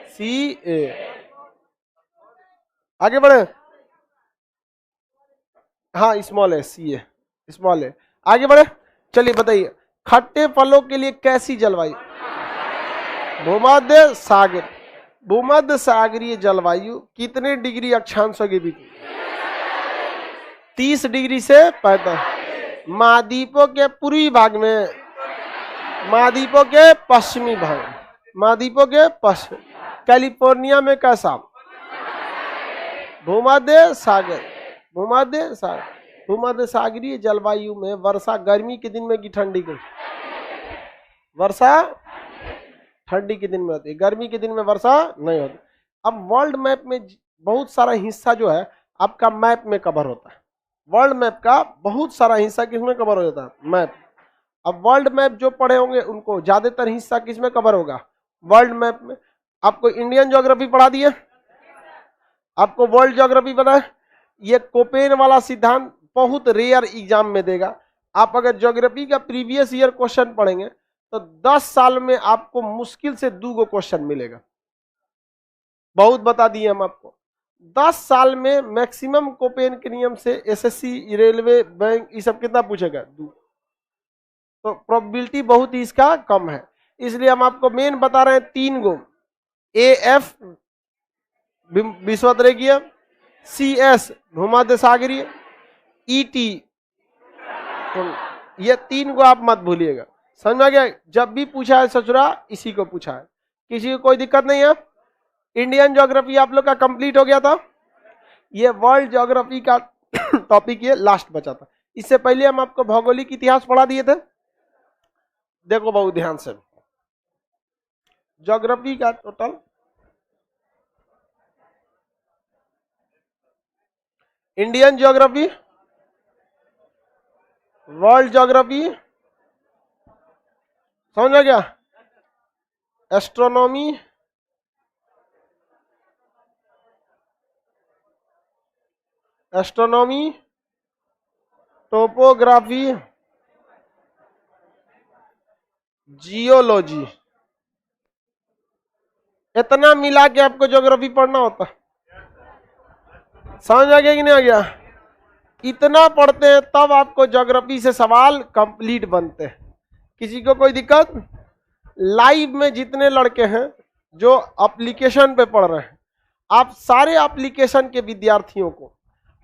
Speaker 1: सी ए। आगे बढ़े, हाँ स्मॉल है, सी है स्मॉल है। आगे बढ़े, चलिए बताइए खट्टे फलों के लिए कैसी जलवायु? भूमध्य सागर। भूमध्य सागरीय जलवायु कितने डिग्री अक्षांशों के बीच? 30 डिग्री से 45। महाद्वीपों के पूर्वी भाग में, महाद्वीपों के पश्चिमी भाग, महाद्वीपों के पश्चिम। कैलिफोर्निया में कैसा? भूमध्य सागर, भूमध्य सागर। भूमध्य सागरीय जलवायु में वर्षा गर्मी के दिन में कि ठंडी के? वर्षा ठंडी के दिन में होती है, गर्मी के दिन में वर्षा नहीं होती। अब वर्ल्ड मैप में बहुत सारा हिस्सा जो है आपका मैप में कवर होता है। वर्ल्ड मैप का बहुत सारा हिस्सा किसमें कवर हो जाता है? मैप। अब वर्ल्ड मैप जो पढ़े होंगे उनको ज्यादातर हिस्सा किसमें कवर होगा? वर्ल्ड मैप में। आपको इंडियन ज्योग्राफी पढ़ा दिया, आपको वर्ल्ड ज्योग्राफी पता है। ये कोपेन वाला सिद्धांत बहुत रेयर एग्जाम में देगा। आप अगर ज्योग्राफी का प्रीवियस ईयर क्वेश्चन पढ़ेंगे तो 10 साल में आपको मुश्किल से 2 क्वेश्चन मिलेगा। बहुत बता दिए हम आपको। 10 साल में मैक्सिमम कोपेन के नियम से एसएससी, रेलवे, बैंक, ये सब कितना पूछेगा? 2। तो प्रोबेबिलिटी बहुत ही इसका कम है, इसलिए हम आपको मेन बता रहे हैं 3 गो। AF विषुवत रेखीय, CS भूमध्य सागरीय, ET, ये 3 को आप मत भूलिएगा। समझ में गया? जब भी पूछा है ससुरा इसी को पूछा है, किसी को कोई दिक्कत नहीं है। इंडियन ज्योग्राफी आप लोग का कंप्लीट हो गया था। ये वर्ल्ड ज्योग्राफी का टॉपिक ये लास्ट बचा था। इससे पहले हम आपको भौगोलिक इतिहास पढ़ा दिए थे। देखो बहुत ध्यान से, ज्योग्राफी का total Indian geography, world geography, समझ में गया? एस्ट्रोनॉमी, एस्ट्रोनॉमी, टोपोग्राफी, जियोलॉजी, इतना मिला के आपको ज्योग्राफी पढ़ना होता। समझ आ गया कि नहीं आ गया? इतना पढ़ते हैं तब आपको ज्योग्राफी से सवाल कंप्लीट बनते हैं। किसी को कोई दिक्कत? लाइव में जितने लड़के हैं जो एप्लीकेशन पे पढ़ रहे हैं, आप सारे एप्लीकेशन के विद्यार्थियों को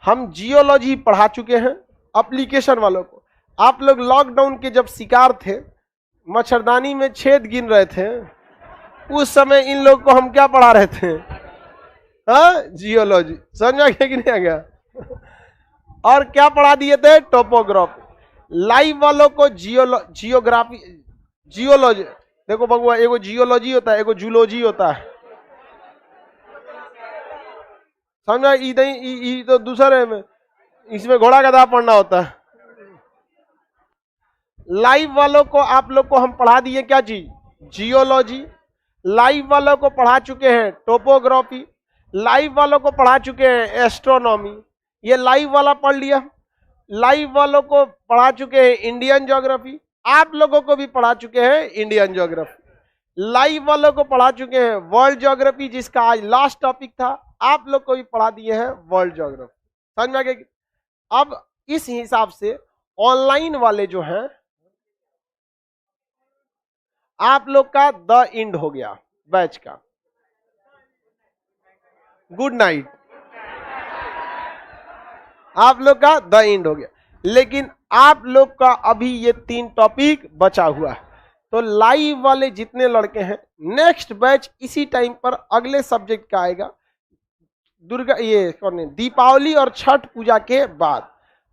Speaker 1: हम जियोलॉजी पढ़ा चुके हैं। एप्लीकेशन वालों को, आप लोग लॉकडाउन के जब शिकार थे, मच्छरदानी में छेद गिन रहे थे, उस समय इन लोग को हम क्या पढ़ा रहे थे? हाँ, जियोलॉजी। समझ आ गया कि नहीं आ गया? और क्या पढ़ा दिए थे? टोपोग्राफी। लाइव वालों को जियोग्राफी, जियोलॉजी। देखो बबुआ, एगो जियोलॉजी होता है, एगो जूलॉजी होता है। समझा? नहीं, तो दूसरे में, इसमें घोड़ा गधा पढ़ना होता है। लाइव वालों को आप लोग को हम पढ़ा दिए क्या चीज? जियोलॉजी। लाइव वालों को पढ़ा चुके हैं टोपोग्राफी। लाइव वालों को पढ़ा चुके हैं एस्ट्रोनॉमी। ये लाइव वाला पढ़ लिया। लाइव वालों को पढ़ा चुके हैं इंडियन ज्योग्राफी, आप लोगों को भी पढ़ा चुके हैं इंडियन ज्योग्राफी। लाइव वालों को पढ़ा चुके हैं वर्ल्ड ज्योग्राफी, जिसका आज लास्ट टॉपिक था, आप लोग को भी पढ़ा दिए हैं वर्ल्ड ज्योग्राफी। समझ में आ गया? अब इस हिसाब से ऑनलाइन वाले जो हैं, आप लोग का द एंड हो गया बैच का। Good night. आप लोग का द एंड हो गया, लेकिन आप लोग का अभी ये 3 टॉपिक बचा हुआ है। तो लाइव वाले जितने लड़के हैं, नेक्स्ट बैच इसी टाइम पर अगले सब्जेक्ट का आएगा, दुर्गा ये कौन है, दीपावली और छठ पूजा के बाद।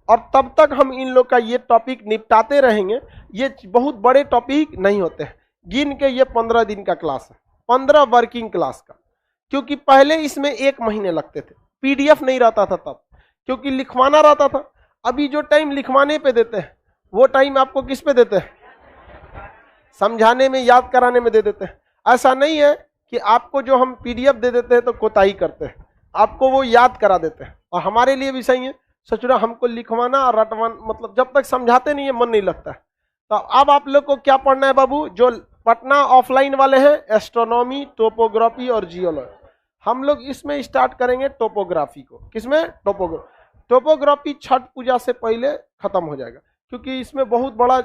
Speaker 1: और तब तक हम इन लोग का ये टॉपिक निपटाते रहेंगे। ये बहुत बड़े टॉपिक नहीं होते हैं, गिन के ये 15 दिन का क्लास है, 15 वर्किंग क्लास का। क्योंकि पहले इसमें 1 महीने लगते थे, पीडीएफ नहीं रहता था तब, क्योंकि लिखवाना रहता था। अभी जो टाइम लिखवाने पे देते हैं, वो टाइम आपको किस पे देते हैं? समझाने में, याद कराने में दे देते हैं। ऐसा नहीं है कि आपको जो हम पीडीएफ दे देते हैं तो कोताही करते हैं, आपको वो याद करा देते हैं। और हमारे लिए भी सही है, सचुरा हमको लिखवाना और रटवाना, मतलब जब तक समझाते नहीं है मन नहीं लगता है। तो अब आप लोग को क्या पढ़ना है बाबू? जो पटना ऑफलाइन वाले हैं, एस्ट्रोनॉमी, टोपोग्राफी और जियोलॉजी, हम लोग इसमें स्टार्ट करेंगे टोपोग्राफी को। किसमें? टोपोग्राफी छठ पूजा से पहले खत्म हो जाएगा, क्योंकि इसमें बहुत बड़ा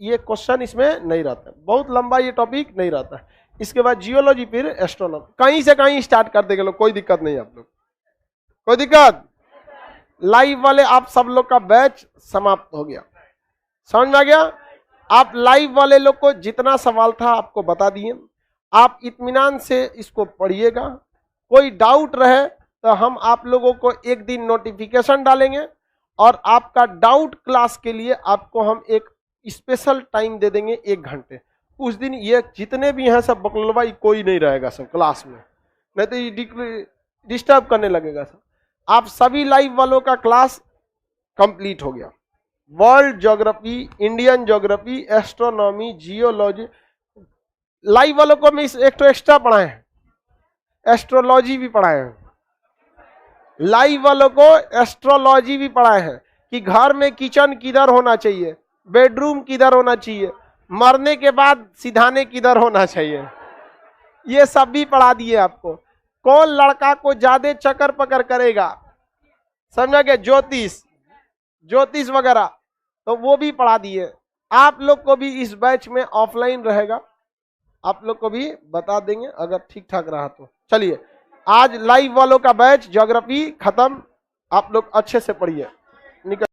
Speaker 1: ये क्वेश्चन इसमें नहीं रहता है, बहुत लंबा ये टॉपिक नहीं रहता है। इसके बाद जियोलॉजी, फिर एस्ट्रोनॉमी, कहीं से कहीं स्टार्ट कर देंगे लोग, कोई दिक्कत नहीं। आप लोग कोई दिक्कत? लाइव वाले आप सब लोग का बैच समाप्त हो गया, समझ में आ गया? आप लाइव वाले लोग को जितना सवाल था आपको बता दिए, आप इत्मीनान से इसको पढ़िएगा। कोई डाउट रहे तो हम आप लोगों को एक दिन नोटिफिकेशन डालेंगे, और आपका डाउट क्लास के लिए आपको हम एक स्पेशल टाइम दे देंगे, 1 घंटे। उस दिन ये जितने भी हैं सब बकलवा, कोई नहीं रहेगा सब क्लास में, नहीं तो ये डिस्टर्ब करने लगेगा सब। आप सभी लाइव वालों का क्लास कंप्लीट हो गया। World geography, Indian geography, astronomy, geology, live वालों को मैं एक तो एक्स्ट्रा पढ़ाए हैं, एस्ट्रोलॉजी भी पढ़ाए हैं। लाइव वालों को एस्ट्रोलॉजी भी पढ़ाए हैं कि घर में किचन किधर होना चाहिए, बेडरूम किधर होना चाहिए, मरने के बाद सिधाने किधर होना चाहिए, ये सब भी पढ़ा दिए आपको। कौन लड़का को ज्यादा चक्कर पकड़ करेगा, समझा गया? ज्योतिष वगैरह, तो वो भी पढ़ा दिए। आप लोग को भी इस बैच में ऑफलाइन रहेगा, आप लोग को भी बता देंगे अगर ठीक ठाक रहा तो। चलिए, आज लाइव वालों का बैच ज्योग्राफी खत्म, आप लोग अच्छे से पढ़िए। निकल